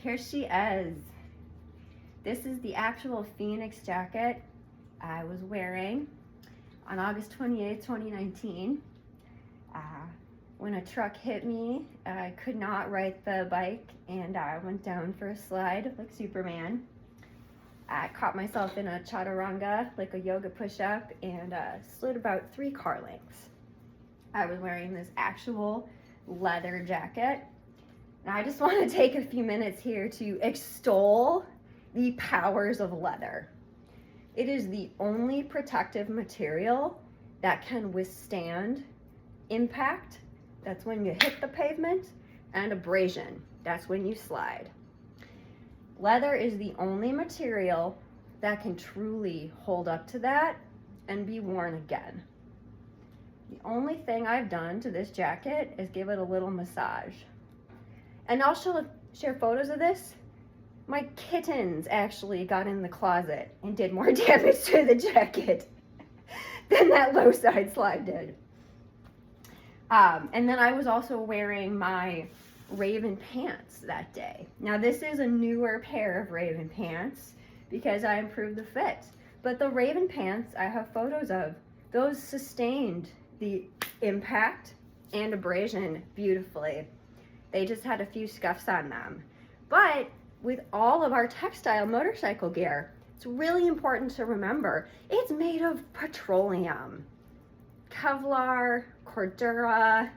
Here she is. This is the actual Phoenix jacket I was wearing on August 28th, 2019. When a truck hit me, I could not ride the bike and I went down for a slide like Superman. I caught myself in a chaturanga, like a yoga push-up, and slid about 3 car lengths. I was wearing this actual leather jacket. And I just want to take a few minutes here to extol the powers of leather. It is the only protective material that can withstand impact. That's when you hit the pavement, and abrasion. That's when you slide. Leather is the only material that can truly hold up to that and be worn again. The only thing I've done to this jacket is give it a little massage. And I'll share photos of this. My kittens actually got in the closet and did more damage to the jacket than that low side slide did. And then I was also wearing my Raven pants that day. Now this is a newer pair of Raven pants because I improved the fit. But the Raven pants I have photos of, those sustained the impact and abrasion beautifully. They just had a few scuffs on them. But with all of our textile motorcycle gear, it's really important to remember it's made of petroleum. Kevlar, Cordura,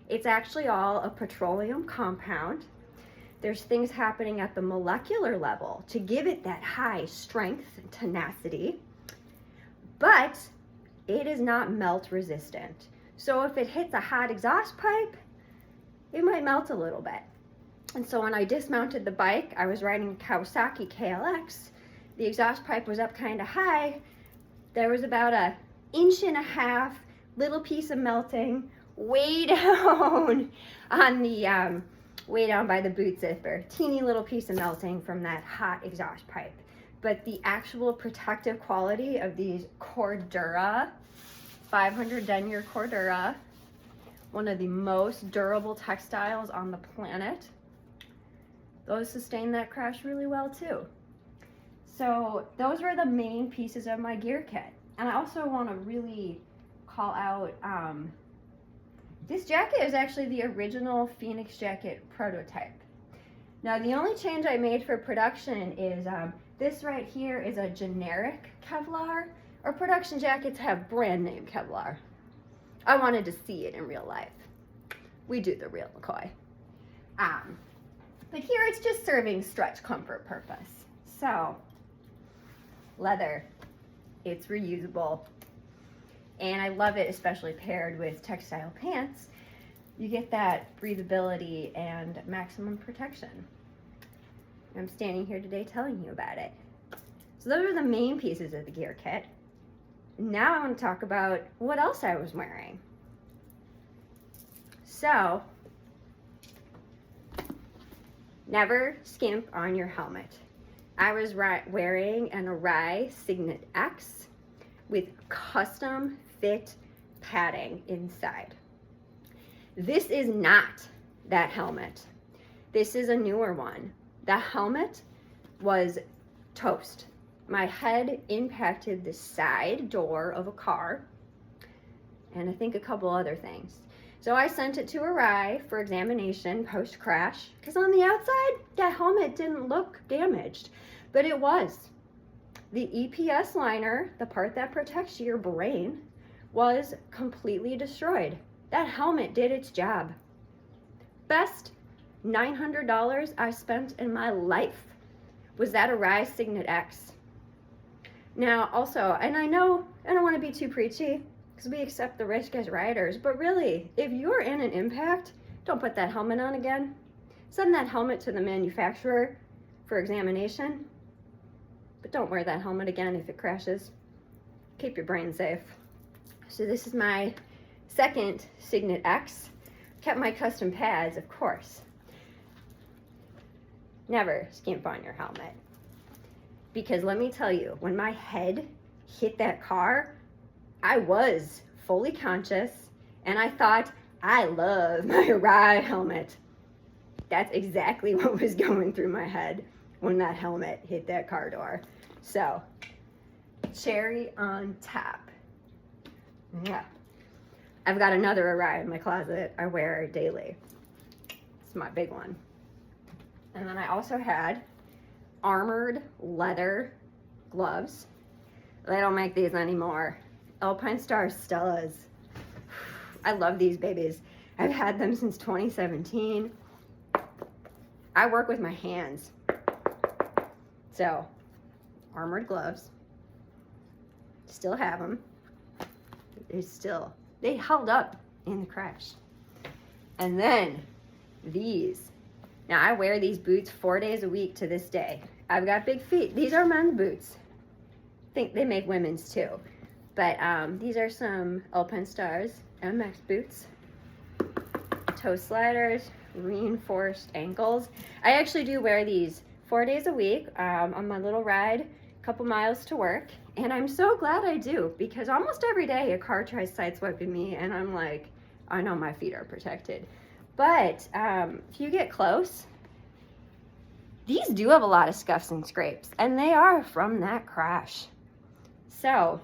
it's actually all a petroleum compound. There's things happening at the molecular level to give it that high strength and tenacity, but it is not melt resistant. So if it hits a hot exhaust pipe, it might melt a little bit. And so when I dismounted the bike, I was riding a Kawasaki KLX. The exhaust pipe was up kind of high. There was about 1.5 inches little piece of melting way down on the way down by the boot zipper. Teeny little piece of melting from that hot exhaust pipe. But the actual protective quality of these Cordura 500 denier Cordura, one of the most durable textiles on the planet, those sustain that crash really well too. So those were the main pieces of my gear kit. And I also want to really call out, this jacket is actually the original Phoenix jacket prototype. Now the only change I made for production is this right here is a generic Kevlar. Our production jackets have brand name Kevlar. I wanted to see it in real life. We do the real McCoy. But here it's just serving stretch comfort purpose. So, leather, it's reusable. And I love it, especially paired with textile pants. You get that breathability and maximum protection. I'm standing here today telling you about it. So those are the main pieces of the gear kit. Now I want to talk about what else I was wearing. So, never skimp on your helmet. I was wearing an Arai Signet X with custom fit padding inside. This is not that helmet. This is a newer one. The helmet was toast. My head impacted the side door of a car and I think a couple other things. So I sent it to Arai for examination post-crash because on the outside, that helmet didn't look damaged, but it was. The EPS liner, the part that protects your brain, was completely destroyed. That helmet did its job. Best $900 I spent in my life was that Arai Signet X. Now also, and I know I don't want to be too preachy because we accept the risk as riders, but really, if you're in an impact, don't put that helmet on again. Send that helmet to the manufacturer for examination, but don't wear that helmet again if it crashes. Keep your brain safe. So this is my second Signet X. Kept my custom pads, of course. Never skimp on your helmet. Because let me tell you, when my head hit that car, I was fully conscious and I thought, I love my Arai helmet. That's exactly what was going through my head when that helmet hit that car door. So, cherry on top. Yeah. I've got another Arai in my closet. I wear it daily. It's my big one. And then I also had armored leather gloves. They don't make these anymore. Alpine Star Stellas. I love these babies. I've had them since 2017. I work with my hands. So, armored gloves. Still have them. They held up in the crash. And then these. Now I wear these boots 4 days a week to this day. I've got big feet. These are men's boots. I think they make women's too. But these are some Alpine Stars MX boots. Toe sliders, reinforced ankles. I actually do wear these 4 days a week on my little ride, a couple miles to work. And I'm so glad I do, because almost every day a car tries sideswiping me and I'm like, I know my feet are protected. But if you get close, these do have a lot of scuffs and scrapes, and they are from that crash. So,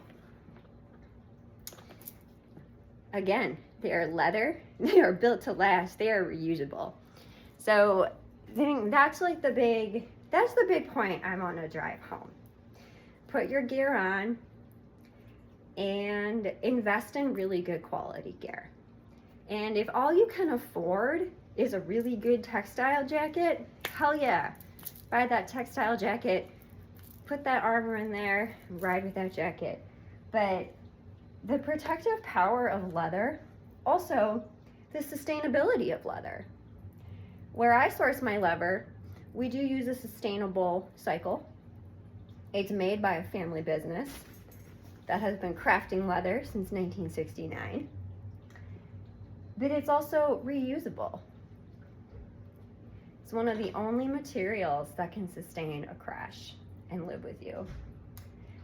again, they are leather. They are built to last. They are reusable. So, I think that's like the big point I'm on a drive home. Put your gear on and invest in really good quality gear. And if all you can afford is a really good textile jacket, hell yeah, buy that textile jacket, put that armor in there, ride with that jacket. But the protective power of leather, also the sustainability of leather. Where I source my leather, we do use a sustainable cycle. It's made by a family business that has been crafting leather since 1969. But it's also reusable. It's one of the only materials that can sustain a crash and live with you.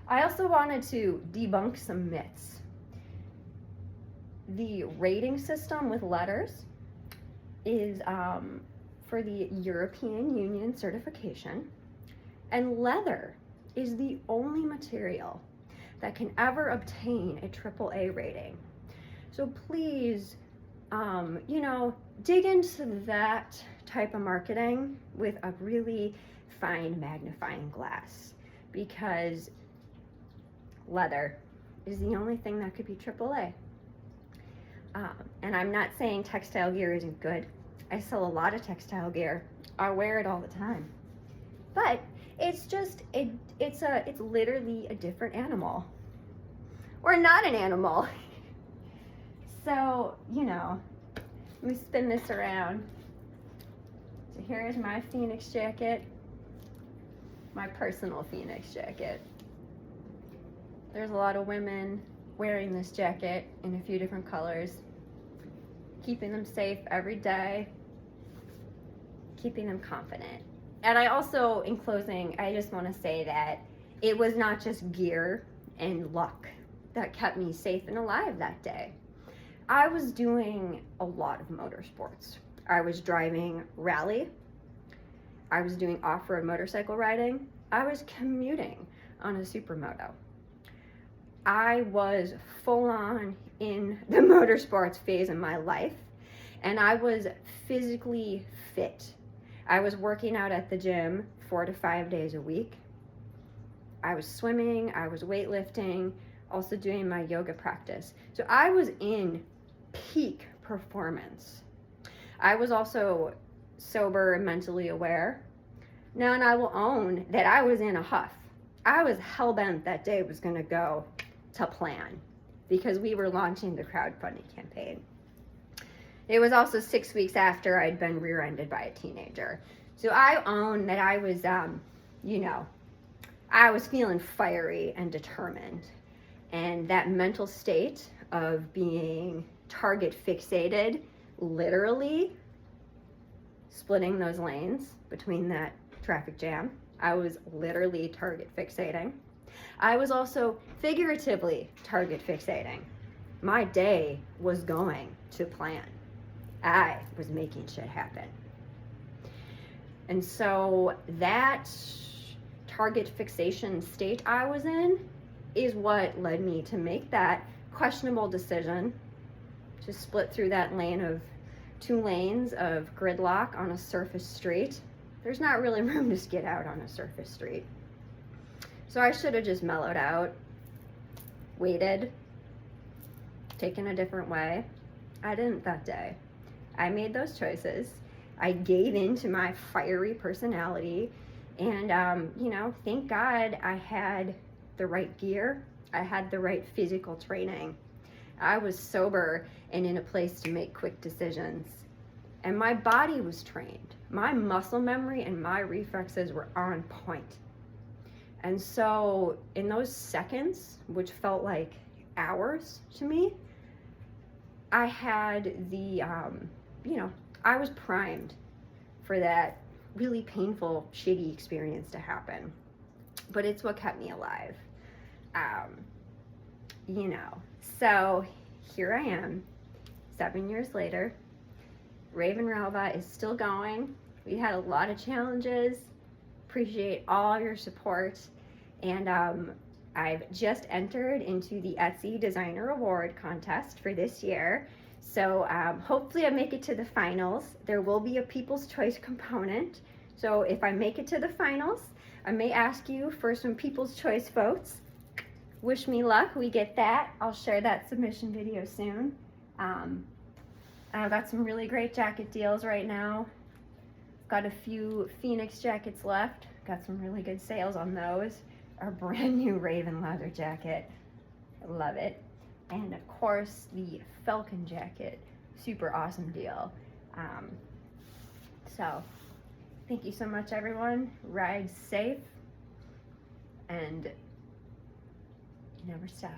I also wanted to debunk some myths. The rating system with letters is for the European Union certification, and leather is the only material that can ever obtain a AAA rating. So please, dig into that type of marketing with a really fine magnifying glass, because leather is the only thing that could be AAA. And I'm not saying textile gear isn't good. I sell a lot of textile gear. I wear it all the time. But it's just, it's literally a different animal. Or not an animal. So, let me spin this around. So here's my Phoenix jacket. My personal Phoenix jacket. There's a lot of women wearing this jacket in a few different colors. Keeping them safe every day. Keeping them confident. And I also, in closing, I just want to say that it was not just gear and luck that kept me safe and alive that day. I was doing a lot of motorsports. I was driving rally. I was doing off-road motorcycle riding. I was commuting on a supermoto. I was full on in the motorsports phase of my life, and I was physically fit. I was working out at the gym 4 to 5 days a week. I was swimming, I was weightlifting, also doing my yoga practice. So I was in peak performance. I was also sober and mentally aware. Now, and I will own that I was in a huff. I was hell-bent that day was going to go to plan, because we were launching the crowdfunding campaign. It was also 6 weeks after I'd been rear-ended by a teenager. So I own that I was, I was feeling fiery and determined. And that mental state of being target fixated, literally splitting those lanes between that traffic jam. I was literally target fixating. I was also figuratively target fixating. My day was going to plan. I was making shit happen. And so that target fixation state I was in is what led me to make that questionable decision to split through that lane of 2 lanes of gridlock on a surface street. There's not really room to skid out on a surface street. So I should have just mellowed out, waited, taken a different way. I didn't that day. I made those choices. I gave in to my fiery personality, and you know, thank God I had the right gear. I had the right physical training. I was sober and in a place to make quick decisions. And my body was trained. My muscle memory and my reflexes were on point. And so in those seconds, which felt like hours to me, I had the, you know, I was primed for that really painful, shitty experience to happen. But it's what kept me alive. You know, so here I am, 7 years later. Raven Rova is still going. We had a lot of challenges. Appreciate all your support. And I've just entered into the Etsy Designer Award contest for this year. So hopefully I make it to the finals. There will be a People's Choice component. So if I make it to the finals, I may ask you for some People's Choice votes. Wish me luck, we get that. I'll share that submission video soon. I've got some really great jacket deals right now. Got a few Phoenix jackets left. Got some really good sales on those. Our brand new Raven leather jacket. I love it. And of course, the Falcon jacket. Super awesome deal. So, thank you so much, everyone. Ride safe and never stop.